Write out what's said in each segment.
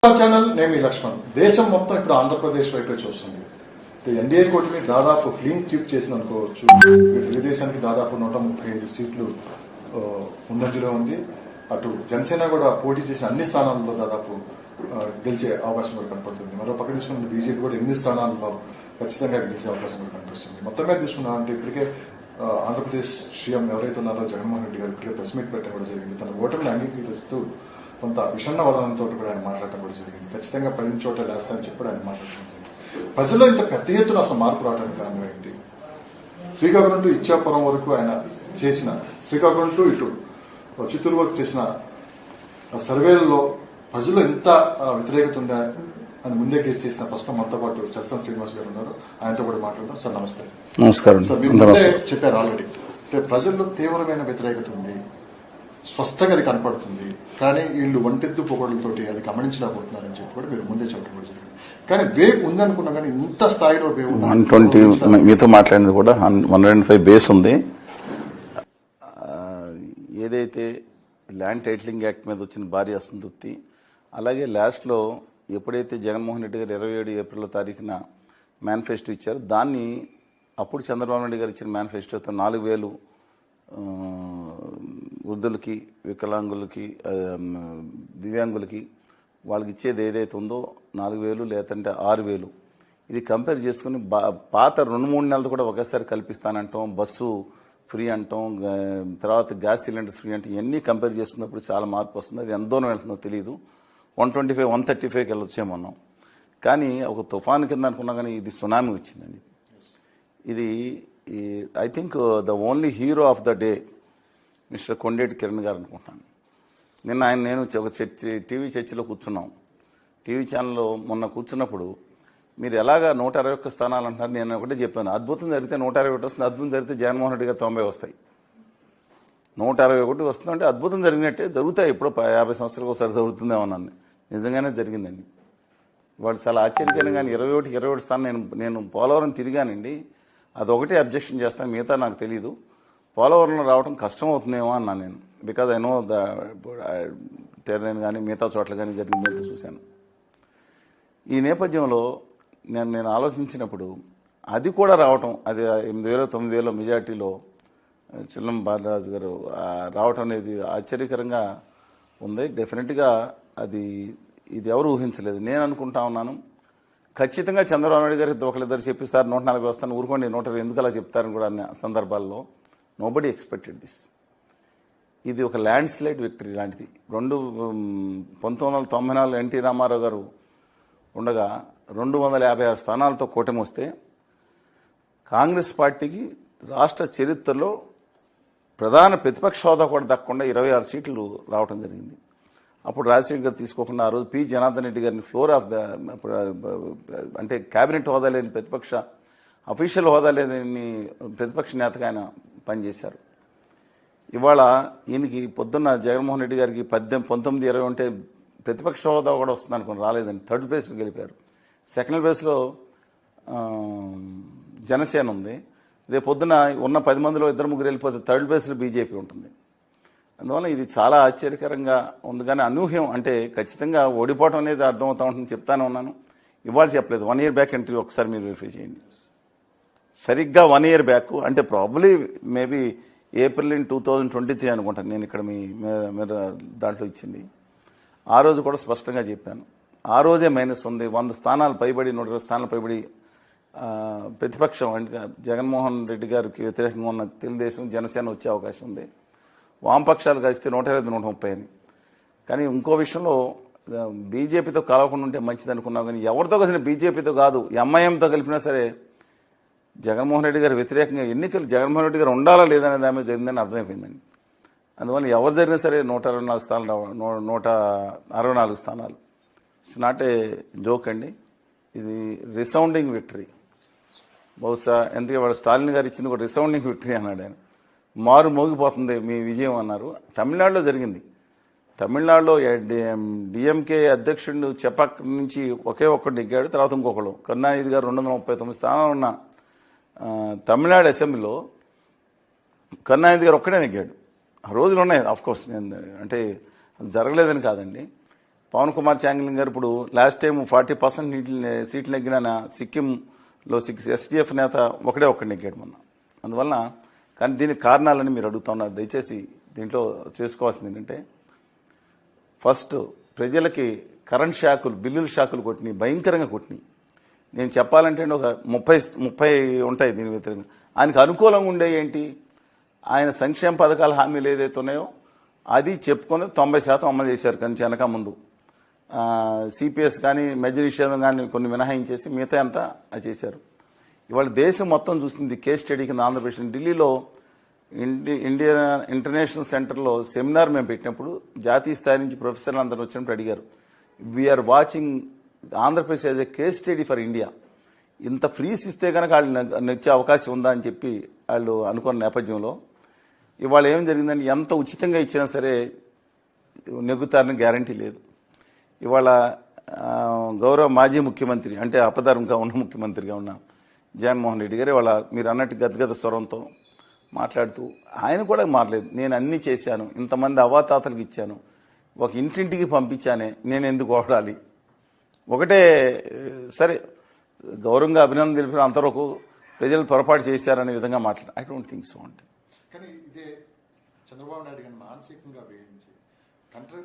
Channel నేను లక్ష్మణ్. దేశం మొత్తం ఇప్పుడు ఆంధ్రప్రదేశ్ వైపే చూస్తుంది. ఎన్డీఏ కూటమి దాదాపు క్లీన్ చీప్ చేసింది అనుకోవచ్చు. తెలుగుదేశానికి దాదాపు 135 సీట్లు ముందంజలో ఉంది. అటు జనసేన కూడా పోటీ చేసిన అన్ని స్థానాల్లో దాదాపు గెలిచే అవకాశం కూడా కనపడుతుంది. మరో పక్క తీసుకున్న బీజేపీ కూడా 8 స్థానాల్లో ఖచ్చితంగా గెలిచే అవకాశం కూడా కనిపిస్తుంది. మొత్తం మీద తీసుకున్నా అంటే ఇప్పటికే ఆంధ్రప్రదేశ్ సీఎం ఎవరైతే ఉన్నారో జగన్మోహన్ రెడ్డి గారు ఇప్పటికే ప్రెస్ మీట్ పెట్టడం కూడా జరిగింది. తన ఓటమిని అంగీకరిస్తూ కొంత విషన్న వదనంతో కూడా ఆయన మాట్లాడటం కూడా జరిగింది. ఖచ్చితంగా పడిన చోట లేస్తానని చెప్పి ఆయన మాట్లాడటం జరిగింది. ప్రజల్లో ఇంత పెద్ద ఎత్తున అసలు మార్పు రావడానికి కారణం ఏంటి? శ్రీకాకుళం టు ఇచ్చాపురం వరకు ఆయన చేసిన, శ్రీకాకుళం టు ఇటు చిత్తూరు వరకు చేసిన సర్వేలలో ప్రజల్లో ఎంత వ్యతిరేకత ఉందా అని ముందే కేసు చేసిన ప్రస్తుతం మనతో పాటు చలసాని శ్రీనివాస్ గారు ఉన్నారు. ఆయనతో కూడా మాట్లాడదాం. సార్ నమస్తే. నమస్కారం సార్, మీరు ముందే చెప్పారు ఆల్రెడీ ప్రజల్లో తీవ్రమైన వ్యతిరేకత ఉంది, స్పష్టంగా అది కనపడుతుంది. కానీ వీళ్ళు ఒంటెత్తు పొగడులతోటి అది గమనించలేకపోతున్నారని చెప్పి కూడా మీరు ముందే చెప్పడం కూడా జరిగింది. కానీ వేవ్ ఉందనుకున్నా కానీ ఇంత స్థాయిలో వేవ్ 120 మీతో మాట్లాడింది కూడా 105 బేస్ ఉంది. ఏదైతే ల్యాండ్ టైటిలింగ్ యాక్ట్ మీద వచ్చిన భారీ అసంతృప్తి, అలాగే లాస్ట్లో ఎప్పుడైతే జగన్మోహన్ రెడ్డి గారు 27 ఏప్రిల్ తారీఖున మేనిఫెస్టో ఇచ్చారో దాన్ని అప్పుడు చంద్రబాబు నాయుడు గారు ఇచ్చిన మేనిఫెస్టోతో 4,000 వృద్ధులకి, వికలాంగులకి, దివ్యాంగులకి వాళ్ళకి ఇచ్చేది ఏదైతే ఉందో 4,000 లేదంటే 6,000 ఇది కంపేర్ చేసుకుని పాత 2-3 నెలలు కూడా ఒకేసారి కల్పిస్తానంటాం, బస్సు ఫ్రీ అంటాం, తర్వాత గ్యాస్ సిలిండర్స్ ఫ్రీ అంటే ఇవన్నీ కంపేర్ చేసుకున్నప్పుడు చాలా మార్పు వస్తుంది. అది ఎంత దూరం వెళ్తుందో తెలియదు. 125, 135కి వెళ్ళొచ్చేమన్నాం. కానీ ఒక తుఫాను కింద అనుకున్నా కానీ ఇది సునామీ వచ్చిందండి. ఇది I think the only hero of the day mister Kondeti Kiran గారు అనుకుంటున్నాను. నిన్న నేను ఒక టీవీ చర్చలో కూర్చున్నాం. టీవీ ఛానల్లో మొన్న కూర్చున్నప్పుడు మీరు ఎలాగా 121 స్థానాలు అంటున్నారు. నేను ఒకటే చెప్పాను, అద్భుతం జరిగితే 121 వస్తుంది, అద్భుతం జరిగితే జగన్మోహన్ రెడ్డి గారు 90 వస్తాయి. 161 వస్తుందంటే అద్భుతం జరిగినట్టే. జరుగుతాయి, ఎప్పుడో 50 సంవత్సరాలకు ఒకసారి జరుగుతుందేమోనని. నిజంగానే జరిగిందండి. వాళ్ళు చాలా ఆశ్చర్యకరంగానే 21 స్థానం నేను పోలవరం తిరిగానండి. అదొకటే అబ్జెక్షన్ చేస్తాను, మిగతా నాకు తెలీదు. పోలవరంలో రావడం కష్టం అవుతుందేమో అన్నాను నేను. బికాజ్ ఐ నో టెర్రైన్ కానీ మిగతా చోట్ల కానీ జరిగిందంతా చూశాను. ఈ నేపథ్యంలో నేను ఆలోచించినప్పుడు అది కూడా రావటం, అది 8,000, 9,000 మెజార్టీలో చిల్లం బాలరాజు గారు రావటం అనేది ఆశ్చర్యకరంగా ఉంది. డెఫినెట్గా ఇది ఎవరు ఊహించలేదు. నేను అనుకుంటా ఉన్నాను ఖచ్చితంగా చంద్రబాబు నాయుడు గారికి ఒకరిద్దరు చెప్పిస్తారు 140 వస్తాను, ఊరుకోండి 120 ఎందుకు అలా చెప్తారని కూడా అన్న సందర్భాల్లో నోబడీ ఎక్స్పెక్టెడ్ దిస్. ఇది ఒక ల్యాండ్ స్లైడ్ విక్టరీ లాంటిది. 1994 ఎన్టీ రామారావు గారు ఉండగా 256 స్థానాలతో కూటమి వస్తే కాంగ్రెస్ పార్టీకి రాష్ట్ర చరిత్రలో ప్రధాన ప్రతిపక్ష హోదా కూడా దక్కకుండా 26 సీట్లు రావడం జరిగింది. అప్పుడు రాజశేఖర్ గారు తీసుకోకుండా ఆ రోజు పి జనార్దన్ రెడ్డి గారిని ఫ్లోర్ ఆఫ్ ద అంటే కేబినెట్ హోదా లేని ప్రతిపక్ష అఫీషియల్ హోదా లేని ప్రతిపక్ష నేతగా ఆయన పనిచేశారు. ఇవాళ ఈయనకి పొద్దున్న జగన్మోహన్ రెడ్డి గారికి 19, 20 ఉంటే ప్రతిపక్ష హోదా కూడా వస్తుంది అనుకుని రాలేదండి. 3rd ప్లేస్లో గెలిపారు. 2nd ప్లేస్లో జనసేన ఉంది. రేపు పొద్దున ఉన్న 10 మందిలో 2-3 వెళ్ళిపోతే 3rd ప్లేస్లో బీజేపీ ఉంటుంది. అందువల్ల ఇది చాలా ఆశ్చర్యకరంగా ఉంది. కానీ అనూహ్యం, అంటే ఖచ్చితంగా ఓడిపోవడం అనేది అర్థమవుతా ఉంటుంది. చెప్తానే ఉన్నాను, ఇవాళ చెప్పలేదు. 1 year బ్యాక్ ఎంట్రీ ఒకసారి మీరు వెరిఫై చేయండి. సరిగ్గా 1 year బ్యాక్ అంటే ప్రాబబ్లీ మేబీ ఏప్రిల్ 2023 అనుకుంటాను. నేను ఇక్కడ మీరు దాంట్లో ఇచ్చింది. ఆ రోజు కూడా స్పష్టంగా చెప్పాను. ఆ రోజే మైనస్ ఉంది. 100 స్థానాలు పైబడి 120 స్థానాలు పైబడి ప్రతిపక్షం అంటే జగన్మోహన్ రెడ్డి గారికి వ్యతిరేకంగా ఉన్న తెలుగుదేశం, జనసేన వచ్చే అవకాశం ఉంది. వామపక్షాలు కలిస్తే 120, 130 అని. కానీ ఇంకో విషయంలో బీజేపీతో కలవకుండా ఉంటే మంచిది అనుకున్నాం. కానీ ఎవరితో కలిసిన బీజేపీతో కాదు, ఎంఐఎంతో కలిపినా సరే జగన్మోహన్ రెడ్డి గారు వ్యతిరేకంగా ఎన్నికలు జగన్మోహన్ రెడ్డి గారు ఉండాలా లేదనే దాని మీద జరిగిందని అర్థమైపోయిందండి. అందువల్ల ఎవరు జరిగినా సరే 124 స్థానాలు 164 స్థానాలు. ఇట్స్ నాట్ ఏ జోక్ అండి. ఇది రిసౌండింగ్ విక్టరీ. బహుశా ఎందుకంటే వాడు స్టాలిన్ గారు ఇచ్చింది కూడా రిసౌండింగ్ విక్టరీ అన్నాడు ఆయన. మారు మోగిపోతుంది మీ విజయం అన్నారు. తమిళనాడులో జరిగింది. తమిళనాడులో డిఎంకే అధ్యక్షుడు చెప్పక్ నుంచి ఒకే ఒక్కడు నెగ్గాడు. తర్వాత ఇంకొకడు కరుణానిధి గారు 239 స్థానాలు ఉన్న తమిళనాడు అసెంబ్లీలో కరుణానిధి గారు ఒక్కడే నెగ్గాడు. ఆ రోజులు ఉన్నాయి. ఆఫ్కోర్స్ నేను అంటే జరగలేదని కాదండి. పవన్ కుమార్ చాంగ్లింగ్ గారు ఇప్పుడు లాస్ట్ టైం 40% సీట్లు నెగ్గిన సిక్కింలో ఎస్డిఎఫ్ నేత ఒకడే నెగ్గాడు మొన్న. అందువలన కానీ దీనికి కారణాలని మీరు అడుగుతున్నారు. దయచేసి దీంట్లో చేసుకోవాల్సింది ఏంటంటే, ఫస్ట్ ప్రజలకి కరెంట్ షాకులు, బిల్లుల షాకులు కొట్టినాయి, భయంకరంగా కొట్టినాయి. నేను చెప్పాలంటే ఒక 30 ఉంటాయి దీని వ్యతిరేకంగా. ఆయనకు అనుకూలంగా ఉండే ఏంటి, ఆయన సంక్షేమ పథకాల హామీలు ఏదైతే ఉన్నాయో అది చెప్పుకొని 90% అమలు చేశారు. కానీ వెనక ముందు సిపిఎస్ కానీ మెజర్ నిషేధం కానీ కొన్ని మినహాయించేసి మిగతా అంతా అది చేశారు. ఇవాళ దేశం మొత్తం చూసింది కేస్ స్టడీ కింద ఆంధ్రప్రదేశ్. ఢిల్లీలో ఇండియా ఇంటర్నేషనల్ సెంటర్లో సెమినార్ మేము పెట్టినప్పుడు జాతీయ స్థాయి నుంచి ప్రొఫెసర్లు అందరూ వచ్చినప్పుడు అడిగారు, we're watching Andhra Pradesh as a case study for India. ఇంత ఫ్రీస్ ఇస్తే కనుక వాళ్ళు నచ్చే అవకాశం ఉందా అని చెప్పి వాళ్ళు అనుకున్న నేపథ్యంలో ఇవాళ ఏం జరిగిందంటే, ఎంత ఉచితంగా ఇచ్చినా సరే నెగ్గుతారని గ్యారంటీ లేదు. ఇవాళ గౌరవ మాజీ ముఖ్యమంత్రి, అంటే అపధారంగా ఉన్న ముఖ్యమంత్రిగా ఉన్న జగన్మోహన్ రెడ్డి గారు ఇవాళ మీరు అన్నట్టు గద్గద స్వరంతో మాట్లాడుతూ ఆయన కూడా మారలేదు. నేను అన్నీ చేశాను, ఇంతమంది అవాతాతలకు ఇచ్చాను, ఒక ఇంటింటికి పంపించానే, నేను ఎందుకు ఓడాలి. ఒకటే సరే గౌరవంగా అభినందన తెలిపిన అంతవరకు ప్రజలు పొరపాటు చేశారనే విధంగా మాట్లాడారు. ఐ డోంట్ థింక్ సో అంటే. కానీ ఇదే చంద్రబాబు నాయుడు గారిని మానసికంగా వేయించి,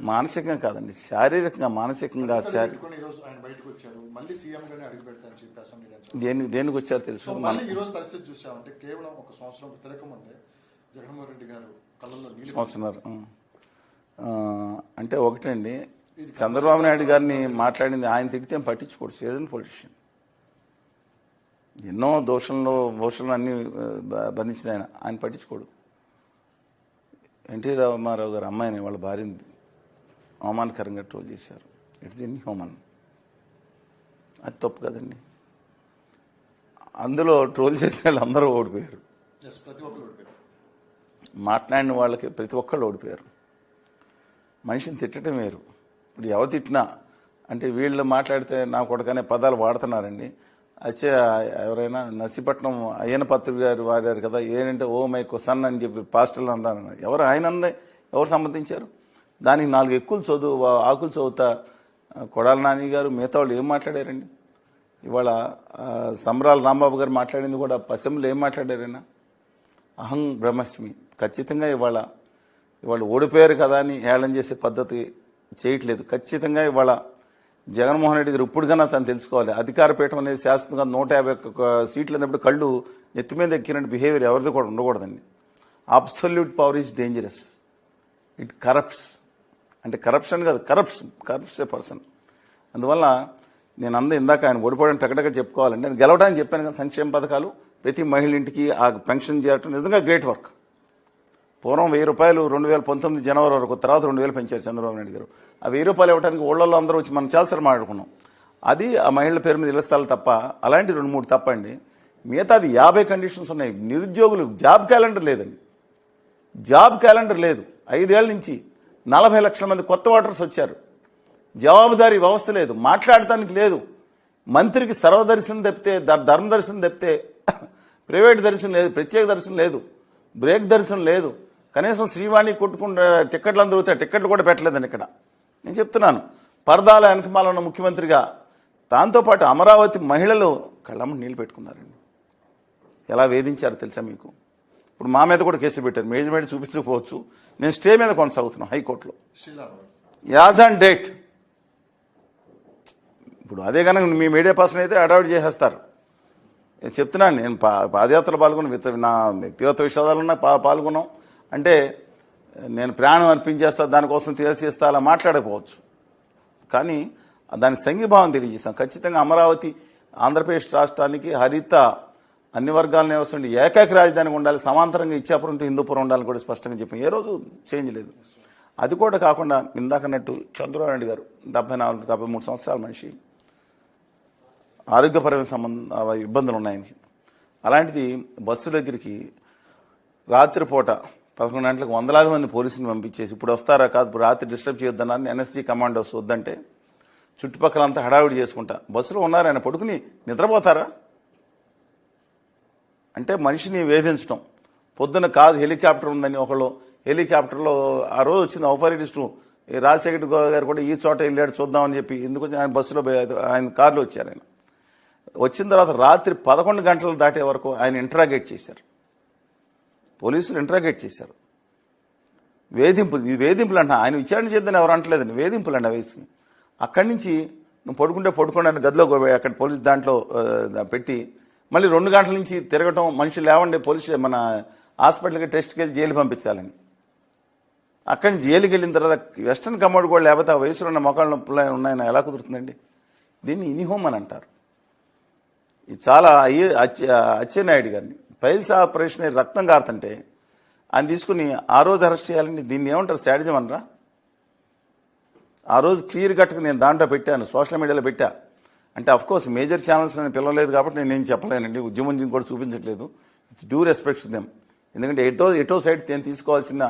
మానసికంగా కాదండి, శారీరకంగా మానసికంగా ఈ రోజు ఆయన బయటకు వచ్చారు, మళ్ళీ సీఎం గానే అడుగు పెడతారని చెప్పి అసెంబ్లీలో దేనికి వచ్చారు తెలుసు. ఈ రోజు పరిస్థితి చూసామంటే కేవలం ఒక సంవత్సరం తిరగముందే జగన్మోహన్ రెడ్డి గారు కళ్ళల్లో నీళ్ళు సంవత్సరం అంటే ఒకటండి, చంద్రబాబు నాయుడు గారిని మాట్లాడింది ఆయన తిడితే పట్టించుకోడు. సీజన్ పొలిటీషియన్, ఎన్నో దోషంలో అన్ని బంధించిన ఆయన పట్టించుకోడు. ఎన్టీ రామారావు గారు అమ్మాయిని వాళ్ళ భార్యని అవమానకరంగా ట్రోల్ చేశారు. ఇట్స్ ఇన్హ్యూమన్, అది తప్పు కదండి. అందులో ట్రోల్ చేసిన వాళ్ళు అందరూ ఓడిపోయారు, మాట్లాడిన వాళ్ళకి ప్రతి ఒక్కళ్ళు ఓడిపోయారు. మనిషిని తిట్టడం వేరు. ఇప్పుడు ఎవరు తిట్టినా అంటే వీళ్ళు మాట్లాడితే నా కొడుకనే పదాలు వాడుతున్నారండి. వచ్చే ఎవరైనా నర్సీపట్నం అయ్యన పత్రిక గారు వాడారు కదా, ఏంటంటే ఓ మై కొసన్ అని చెప్పి పాస్టర్లు అన్నారు. ఎవరు ఆయన ఎవరు సంబంధించారు? దానికి 4 ఆకులు చదువుతా కొడాల నాని గారు మిగతా వాళ్ళు ఏం మాట్లాడారండి? ఇవాళ సంబరాల రాంబాబు గారు మాట్లాడింది కూడా అసెంబ్లీలో ఏం మాట్లాడారైనా? అహం బ్రహ్మస్మి. ఖచ్చితంగా ఇవాళ ఓడిపోయారు కదా అని హేళన చేసే పద్ధతి చేయట్లేదు. ఖచ్చితంగా ఇవాళ జగన్మోహన్ రెడ్డి గారు ఇప్పుడుకన్నా తను తెలుసుకోవాలి, అధికార పీఠం అనేది శాశ్వతంగా 151 సీట్లు అన్నప్పుడు కళ్ళు నెత్తి మీద ఎక్కినట్టు బిహేవియర్ ఎవరిది కూడా ఉండకూడదండి. Absolute power is dangerous, it corrupts. అంటే కరప్షన్ కాదు, కరప్ట్స్ ఏ పర్సన్. అందువల్ల నేను ఇందాక ఆయన ఓడిపోవడానికి టకటగా చెప్పుకోవాలంటే, నేను గెలవడానికి చెప్పాను కదా, సంక్షేమ పథకాలు ప్రతి మహిళ ఇంటికి ఆ పెన్షన్ చేయటం నిజంగా గ్రేట్ వర్క్. పూర్వం 1000 రూపాయలు 2019 జనవరి వరకు, తర్వాత 2000 పెంచారు చంద్రబాబు నాయుడు గారు. ఆ 1000 రూపాయలు ఇవ్వడానికి ఊళ్ళల్లో అందరూ వచ్చి మనం చాలాసారి మాట్లాడుకున్నాం. అది ఆ మహిళల పేరు మీద ఇళ్ల స్థలాలు తప్ప, అలాంటి 2-3 తప్పండి. మిగతాది 50 కండిషన్స్ ఉన్నాయి. నిరుద్యోగులు జాబ్ క్యాలెండర్ లేదండి, జాబ్ క్యాలెండర్ లేదు. 5 ఏళ్ల నుంచి 40 లక్షల మంది కొత్త ఓటర్స్ వచ్చారు. జవాబుదారీ వ్యవస్థ లేదు, మాట్లాడటానికి లేదు. మంత్రికి సర్వదర్శనం తప్పితే, ధర్మ దర్శనం తప్పితే ప్రైవేట్ దర్శనం లేదు, ప్రత్యేక దర్శనం లేదు, బ్రేక్ దర్శనం లేదు. కనీసం శ్రీవాణి కొట్టుకుంటే టిక్కెట్లు అందరూ టిక్కెట్లు కూడా పెట్టలేదండి. ఇక్కడ నేను చెప్తున్నాను, పరదాల వెనకమాల ఉన్న ముఖ్యమంత్రిగా దాంతోపాటు అమరావతి మహిళలు కళ్ళమ్మ నీళ్లు పెట్టుకున్నారండి. ఎలా వేధించారో తెలుసా మీకు? ఇప్పుడు మా మీద కూడా కేసులు పెట్టారు, మేజర్మెంట్ చూపించకపోవచ్చు, నేను స్టే మీద కొనసాగుతున్నాను హైకోర్టులో యాజ్ ఆన్ డేట్. ఇప్పుడు అదే కనుక మీ మీడియా పర్సన్ అయితే అడాప్ట్ చేసేస్తారు. చెప్తున్నాను, నేను పాదయాత్రలో పాల్గొన్న, నా వ్యక్తిగత విషయాలను పాల్గొన్నాం అంటే నేను ప్రాణం అర్పించేస్తా, దానికోసం తీసేస్తా అలా మాట్లాడకపోవచ్చు, కానీ దానికి సంఘీభావం తెలియజేస్తాం. ఖచ్చితంగా అమరావతి ఆంధ్రప్రదేశ్ రాష్ట్రానికి హరిత అన్ని వర్గాల నివసం ఏకైక రాజధానికి ఉండాలి, సమాంతరంగా ఇచ్చాపురం టు హిందూపురం ఉండాలని కూడా స్పష్టంగా చెప్పాం. ఏ రోజు చేంజ్ లేదు. అది కూడా కాకుండా ఇందాకన్నట్టు చంద్రబాబు నాయుడు గారు 74-73 సంవత్సరాల మనిషి, ఆరోగ్యపరమైన ఇబ్బందులు ఉన్నాయని, అలాంటిది బస్సు దగ్గరికి రాత్రిపూట 11 గంటలకు వందలాది మంది పోలీసులు పంపించేసి ఇప్పుడు వస్తారా కాదు రాత్రి డిస్టర్బ్ చేయొద్దన్నారని ఎన్ఎస్జీ కమాండోస్ వద్దంటే చుట్టుపక్కలంతా హడావిడి చేసుకుంటా బస్సులో ఉన్నారు. ఆయన పడుకుని నిద్రపోతారా? అంటే మనిషిని వేధించడం. పొద్దున కాదు హెలికాప్టర్ ఉందని ఒకళ్ళు హెలికాప్టర్లో ఆ రోజు వచ్చింది ఆపరేటిస్టు ఈ రాజశేఖర్ గారు కూడా ఈ చోట వెళ్ళాడు చూద్దామని చెప్పి ఎందుకు ఆయన బస్సులో ఆయన కారులో వచ్చారు. ఆయన వచ్చిన తర్వాత రాత్రి 11 గంటలు దాటే వరకు ఆయన ఇంటరాగేట్ చేశారు, పోలీసులు ఇంటరాగేట్ చేశారు. వేధింపులు, ఇది వేధింపులు అంట. ఆయన విచారణ చేద్దని ఎవరు అంటలేదండి, వేధింపులు అండి వయసు. అక్కడి నుంచి నువ్వు పడుకుంటే అని గదిలో అక్కడ పోలీసు దాంట్లో పెట్టి మళ్ళీ 2 గంటల నుంచి తిరగటం, మనుషులు లేవండి పోలీసు మన హాస్పిటల్కి టెస్ట్కి వెళ్ళి జైలు పంపించాలని. అక్కడి నుంచి జైలుకి వెళ్ళిన తర్వాత వెస్టర్న్ కమోడ్ కూడా లేకపోతే ఆ వయసులో ఉన్న మొక్కల నొప్పులు ఉన్నాయని ఎలా కుదురుతుందండి? దీన్ని ఇనిహోమ్ అని అంటారు. ఇది చాలా అచ్చెన్నాయుడు గారిని పైల్స్ ఆపరేషన్ రక్తం కారుతుంటే ఆయన తీసుకుని ఆ రోజు అరెస్ట్ చేయాలని, దీన్ని ఏమంటారు, శాడిజం అనరా? ఆ రోజు క్లియర్ కట్గా నేను దాంట్లో పెట్టాను, సోషల్ మీడియాలో పెట్టా. అంటే అఫ్కోర్స్ మేజర్ ఛానల్స్ నేను పిలవలేదు కాబట్టి నేను ఏం చెప్పలేనండి, ఉద్యమం కూడా చూపించట్లేదు. It's due respects them. ఎందుకంటే ఎటో సైడ్ నేను తీసుకోవాల్సిన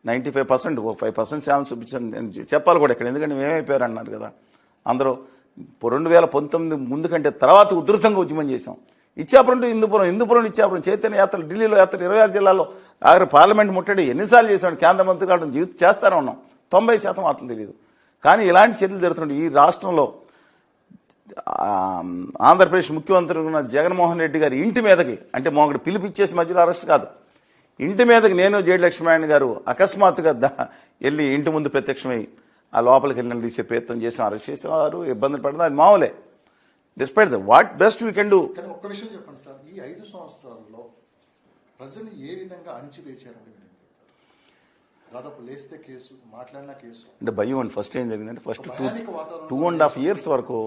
95% 5% ఛానల్స్ చూపించాను నేను చెప్పాలి కూడా ఇక్కడ. ఎందుకంటే మేమైపోయారు అన్నారు కదా అందరూ. 2019 ముందు కంటే తర్వాత ఉధృతంగా ఉద్యమం చేశాం. ఇచ్చాపురం టు హిందూపురం ఇచ్చాపురం చైతన్య యాత్రలు, ఢిల్లీలో యాత్ర 26 జిల్లాల్లో ఆఖరి పార్లమెంట్ ముట్టడి ఎన్నిసార్లు చేశాడు. కేంద్ర మంత్రి కావడం జీవితం చేస్తానే ఉన్నాం. 90% అతను తెలియదు. కానీ ఇలాంటి చర్యలు జరుగుతున్నాయి ఈ రాష్ట్రంలో. ఆంధ్రప్రదేశ్ ముఖ్యమంత్రి ఉన్న జగన్మోహన్ రెడ్డి గారి ఇంటి మీదకి, అంటే మొదటి పిలిపిచ్చేసి మధ్యలో అరెస్ట్ కాదు, ఇంటి మీదకి నేను జేడి లక్ష్మీనారాయణ గారు అకస్మాత్తుగా వెళ్ళి ఇంటి ముందు ప్రత్యక్షమై ఆ లోపలికి వెళ్ళిన తీసే ప్రయత్నం చేసాం, అరెస్ట్ చేసేవారు, ఇబ్బందులు పడడం అది మామూలే. Despite the what best we can do. కానీ ఒక్క విషయం చెప్పండి సార్, ఈ 5 సంవత్సరాల్లో ప్రజలు ఏ విధంగా అణిచివేశారండి? దాదాపు లేస్తే కేసు, మాట్లాడిన కేసు అంటే భయం అండి. ఫస్ట్ ఏం జరిగిందంటే ఫస్ట్ 2.5 years వరకు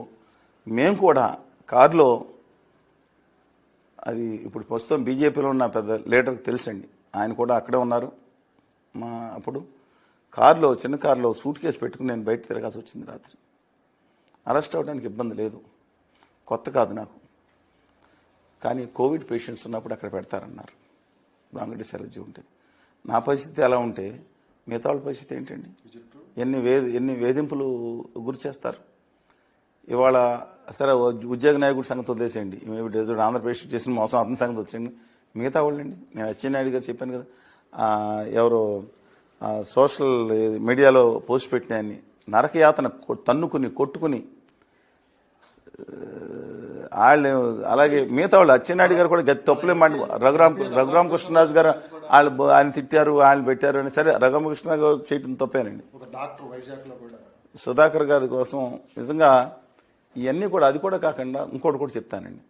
మేము కూడా కారులో, అది ఇప్పుడు ప్రస్తుతం బీజేపీలో ఉన్న పెద్ద లీడర్కి తెలుసండి, ఆయన కూడా అక్కడే ఉన్నారు. మా అప్పుడు కారులో, చిన్న కారులో సూట్ కేసు పెట్టుకుని నేను బయట తిరగాల్సి వచ్చింది రాత్రి. అరెస్ట్ అవ్వడానికి ఇబ్బంది లేదు, కొత్త కాదు నాకు. కానీ కోవిడ్ పేషెంట్స్ ఉన్నప్పుడు అక్కడ పెడతారన్నారు, బ్రాంకైటిస్ ఎలర్జీ ఉంటుంది. నా పరిస్థితి ఎలా ఉంటే మిగతా వాళ్ళ పరిస్థితి ఏంటండి? ఎన్ని వేధింపులు గురి చేస్తారు. ఇవాళ సరే ఉద్యోగ నాయకుడి సంగతి వదిలేసేయండి, ఆంధ్రప్రదేశ్ చేసిన మోసం అతని సంగతి వచ్చేయండి. మిగతా వాళ్ళండి, నేను అచ్చెన్నాయుడు గారు చెప్పాను కదా, ఎవరో సోషల్ మీడియాలో పోస్ట్ పెట్టినాయని నరకయాతన తన్నుకుని కొట్టుకుని వాళ్ళు, అలాగే మిగతా వాళ్ళు అచ్చెన్నాయుడు గారు కూడా గతి తప్పులేమాట. రఘురామ కృష్ణరాజు గారు ఆయన తిట్టారు, ఆయన పెట్టారు అని. సరే రఘురామకృష్ణ గారు చేయటం తప్పేనండి. సుధాకర్ గారి కోసం నిజంగా ఇవన్నీ కూడా, అది కూడా కాకుండా ఇంకోటి కూడా చెప్తానండి.